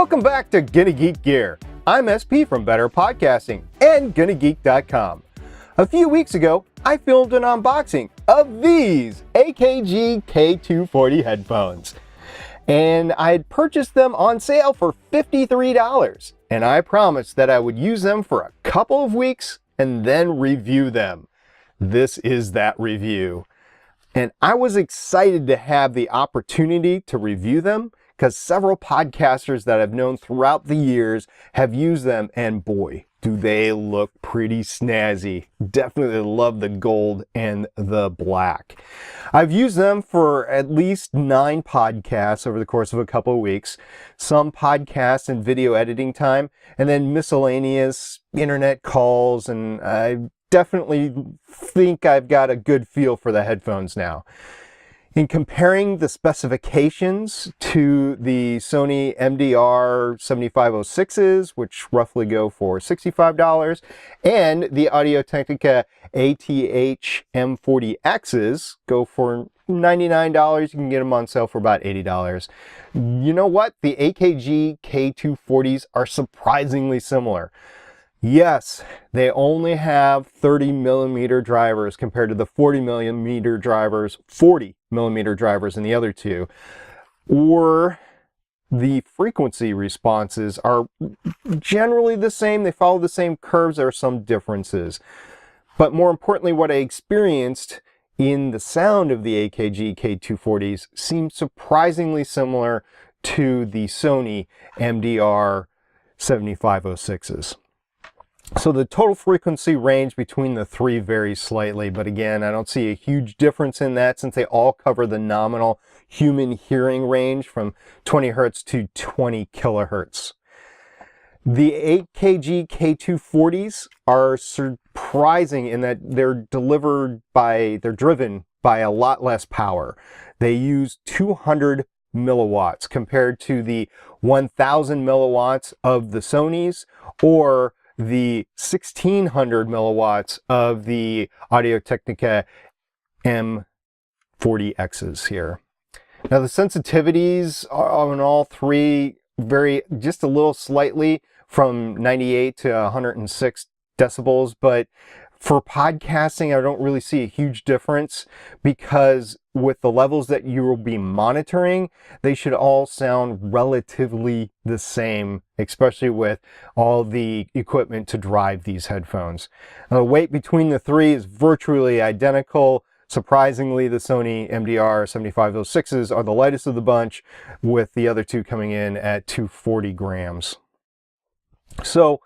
Welcome back to Gonna Geek Gear. I'm SP from Better Podcasting and GonnaGeek.com. A few weeks ago, I filmed an unboxing of these AKG K240 headphones. And I had purchased them on sale for $53. And I promised that I would use them for a couple of weeks and then review them. This is that review. And I was excited to have the opportunity to review them because several podcasters that I've known throughout the years have used them, and boy, do they look pretty snazzy. Definitely love the gold and the black. I've used them for at least 9 podcasts over the course of a couple of weeks, some podcasts and video editing time, and then miscellaneous internet calls, and I definitely think I've got a good feel for the headphones now. In comparing the specifications to the Sony MDR-7506s, which roughly go for $65, and the Technica ATH-m40xs go for $99. You can get them on sale for about $80. You know what? The AKG K240s are surprisingly similar. Yes, they only have 30mm drivers compared to the 40mm drivers in the other two. Or the frequency responses are generally the same. They follow the same curves. There are some differences. But more importantly, what I experienced in the sound of the AKG K240s seemed surprisingly similar to the Sony MDR-7506s. So the total frequency range between the three varies slightly, but again, I don't see a huge difference in that since they all cover the nominal human hearing range from 20 Hz to 20 kilohertz. The AKG K240s are surprising in that they're driven by a lot less power. They use 200 milliwatts compared to the 1000 milliwatts of the Sonys or the 1600 milliwatts of the Technica M40Xs here. Now the sensitivities on all three vary just a little slightly from 98 to 106 decibels, but for podcasting, I don't really see a huge difference because with the levels that you will be monitoring, they should all sound relatively the same, especially with all the equipment to drive these headphones. Now, the weight between the three is virtually identical. Surprisingly, the Sony MDR-7506s are the lightest of the bunch, with the other two coming in at 240 grams. So,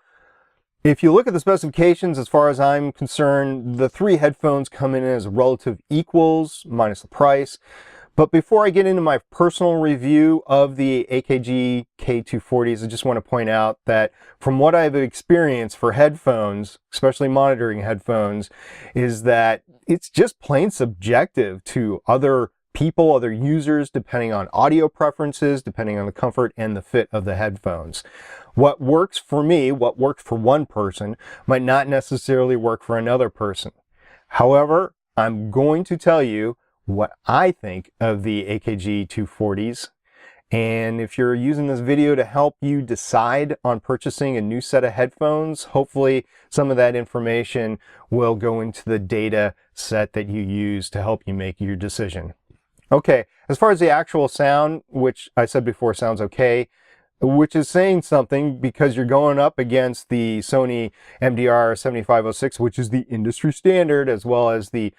if you look at the specifications, as far as I'm concerned, the three headphones come in as relative equals, minus the price. But before I get into my personal review of the AKG K240s, I just want to point out that from what I've experienced for headphones, especially monitoring headphones, is that it's just plain subjective to other people, other users, depending on audio preferences, depending on the comfort and the fit of the headphones. What works for me, what works for one person, might not necessarily work for another person. However, I'm going to tell you what I think of the AKG 240s. And if you're using this video to help you decide on purchasing a new set of headphones, hopefully some of that information will go into the data set that you use to help you make your decision. Okay, as far as the actual sound, which I said before sounds okay, which is saying something because you're going up against the Sony MDR-7506, which is the industry standard, as well as the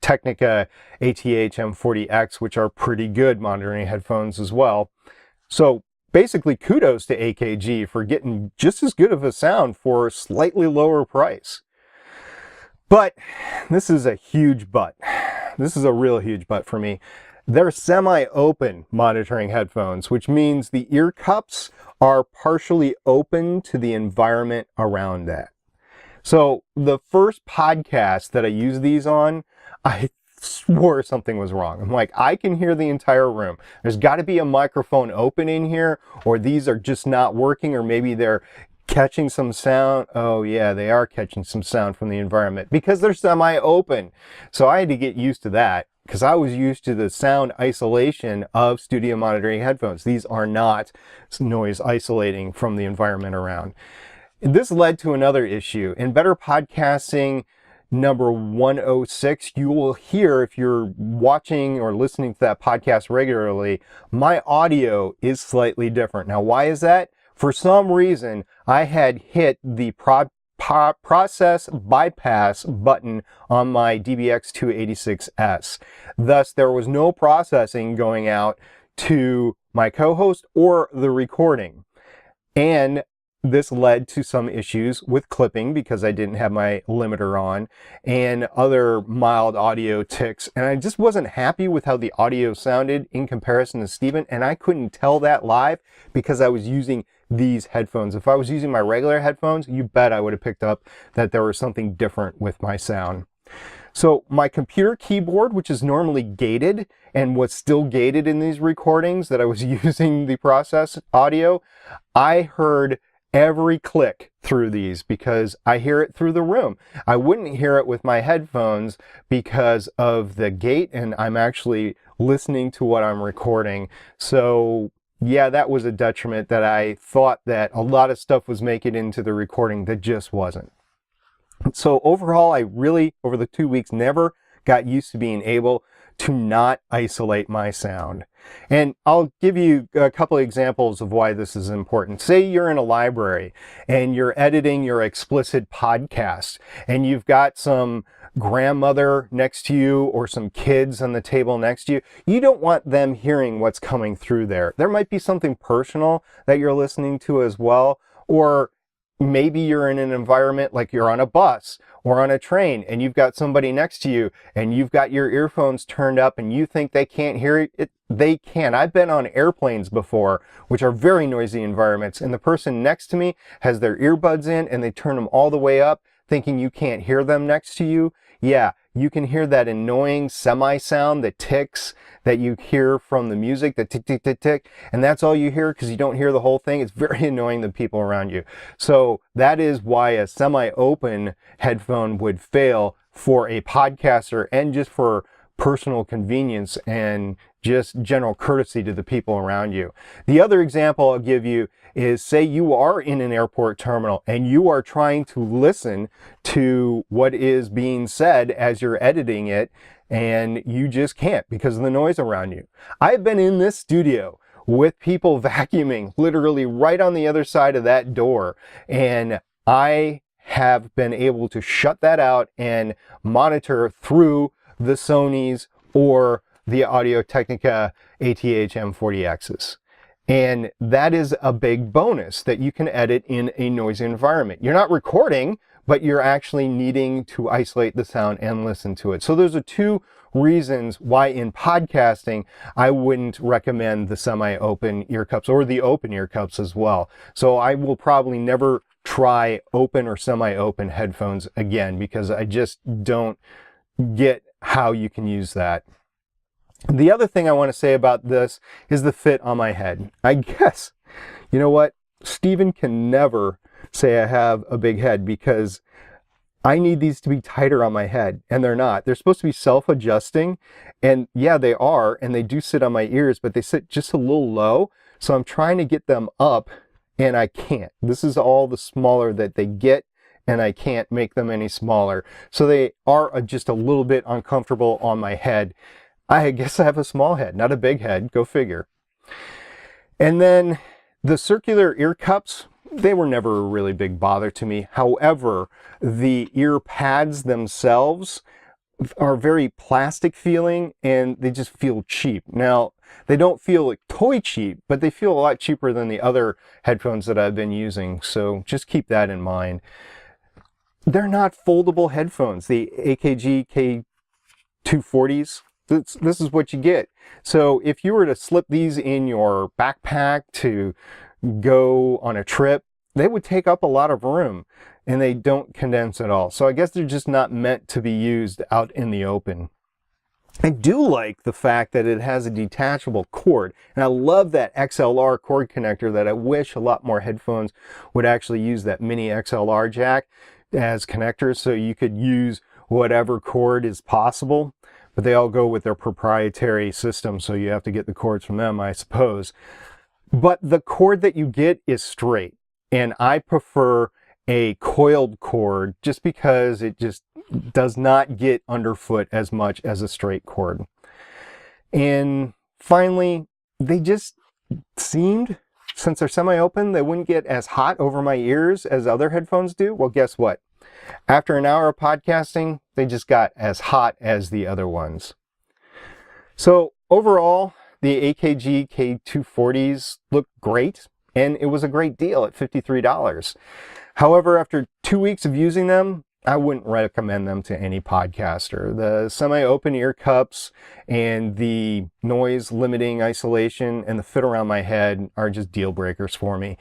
Technica ATH-m40x, which are pretty good monitoring headphones as well. So basically, kudos to AKG for getting just as good of a sound for a slightly lower price. But this is a huge but. This is a real huge but for me. They're semi-open monitoring headphones, which means the ear cups are partially open to the environment around that. So the first podcast that I used these on, I swore something was wrong. I'm like, I can hear the entire room. There's got to be a microphone open in here, or these are just not working, or maybe they're catching some sound. Oh yeah, they are catching some sound from the environment because they're semi-open. So I had to get used to that. because I was used to the sound isolation of studio monitoring headphones. These are not noise isolating from the environment around. And this led to another issue. In Better Podcasting number 106, you will hear, if you're watching or listening to that podcast regularly, my audio is slightly different. Now, why is that? For some reason, I had hit the process bypass button on my DBX286S. Thus, there was no processing going out to my co-host or the recording. And this led to some issues with clipping because I didn't have my limiter on and other mild audio ticks. And I just wasn't happy with how the audio sounded in comparison to Steven. And I couldn't tell that live because I was using these headphones. If I was using my regular headphones, you bet I would have picked up that there was something different with my sound. So my computer keyboard, which is normally gated and was still gated in these recordings that I was using the process audio, I heard every click through these because I hear it through the room. I wouldn't hear it with my headphones because of the gate, and I'm actually listening to what I'm recording. So yeah, that was a detriment, that I thought that a lot of stuff was making it into the recording that just wasn't. So overall, I really, over the 2 weeks, never got used to being able to not isolate my sound. And I'll give you a couple of examples of why this is important. Say you're in a library and you're editing your explicit podcast and you've got some grandmother next to you or some kids on the table next to you. You don't want them hearing what's coming through there. There might be something personal that you're listening to as well, or maybe you're in an environment like you're on a bus or on a train and you've got somebody next to you and you've got your earphones turned up and you think they can't hear it. They can. I've been on airplanes before, which are very noisy environments, and the person next to me has their earbuds in and they turn them all the way up thinking you can't hear them next to you. Yeah, you can hear that annoying semi-sound, the ticks that you hear from the music, the tick, tick, tick, tick, and that's all you hear because you don't hear the whole thing. It's very annoying to people around you. So that is why a semi-open headphone would fail for a podcaster and just for personal convenience and just general courtesy to the people around you. The other example I'll give you is, say you are in an airport terminal and you are trying to listen to what is being said as you're editing it, and you just can't because of the noise around you. I've been in this studio with people vacuuming literally right on the other side of that door, and I have been able to shut that out and monitor through the Sonys or the Technica ATH-m40x's. And that is a big bonus, that you can edit in a noisy environment. You're not recording, but you're actually needing to isolate the sound and listen to it. So those are two reasons why in podcasting I wouldn't recommend the semi-open ear cups or the open ear cups as well. So I will probably never try open or semi-open headphones again because I just don't get how you can use that. The other thing I want to say about this is the fit on my head. I guess, you know what? Steven can never say I have a big head because I need these to be tighter on my head, and they're not. They're supposed to be self-adjusting, and yeah, they are, and they do sit on my ears, but they sit just a little low, so I'm trying to get them up, and I can't. This is all the smaller that they get, and I can't make them any smaller. So they are just a little bit uncomfortable on my head. I guess I have a small head, not a big head. Go figure. And then the circular ear cups, they were never a really big bother to me. However, the ear pads themselves are very plastic feeling and they just feel cheap. Now, they don't feel like toy cheap, but they feel a lot cheaper than the other headphones that I've been using. So just keep that in mind. They're not foldable headphones. The AKG K240s, this is what you get. So if you were to slip these in your backpack to go on a trip, they would take up a lot of room and they don't condense at all. So I guess they're just not meant to be used out in the open. I do like the fact that it has a detachable cord, and I love that XLR cord connector that I wish a lot more headphones would actually use, that mini XLR jack as connectors so you could use whatever cord is possible. but they all go with their proprietary system, so you have to get the cords from them, I suppose. But the cord that you get is straight, and I prefer a coiled cord just because it just does not get underfoot as much as a straight cord. And finally, they just seemed, since they're semi-open, they wouldn't get as hot over my ears as other headphones do. Well, guess what? After an hour of podcasting, they just got as hot as the other ones. So overall, the AKG K240s look great, and it was a great deal at $53. However, after 2 weeks of using them, I wouldn't recommend them to any podcaster. The semi-open ear cups and the noise limiting isolation and the fit around my head are just deal breakers for me.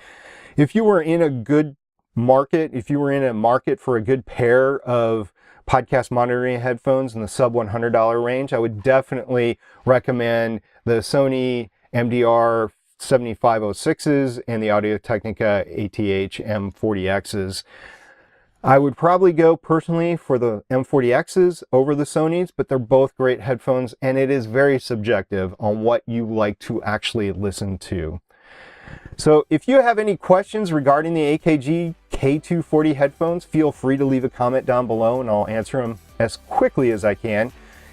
If you were in a good market, if you were in a market for a good pair of podcast monitoring headphones in the sub $100 range, I would definitely recommend the Sony MDR-7506s and the Technica ATH-m40xs. I would probably go personally for the M40Xs over the Sonys, but they're both great headphones, and it is very subjective on what you like to actually listen to. So if you have any questions regarding the AKG K240 headphones, feel free to leave a comment down below and I'll answer them as quickly as I can.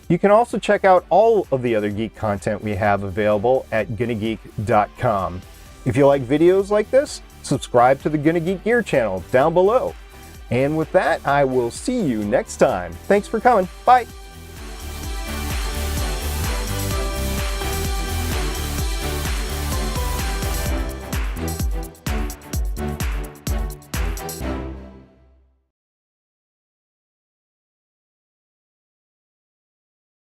You can also check out all of the other geek content we have available at GonnaGeek.com. If you like videos like this, subscribe to the Gonna Geek Gear channel down below. And with that, I will see you next time. Thanks for coming. Bye.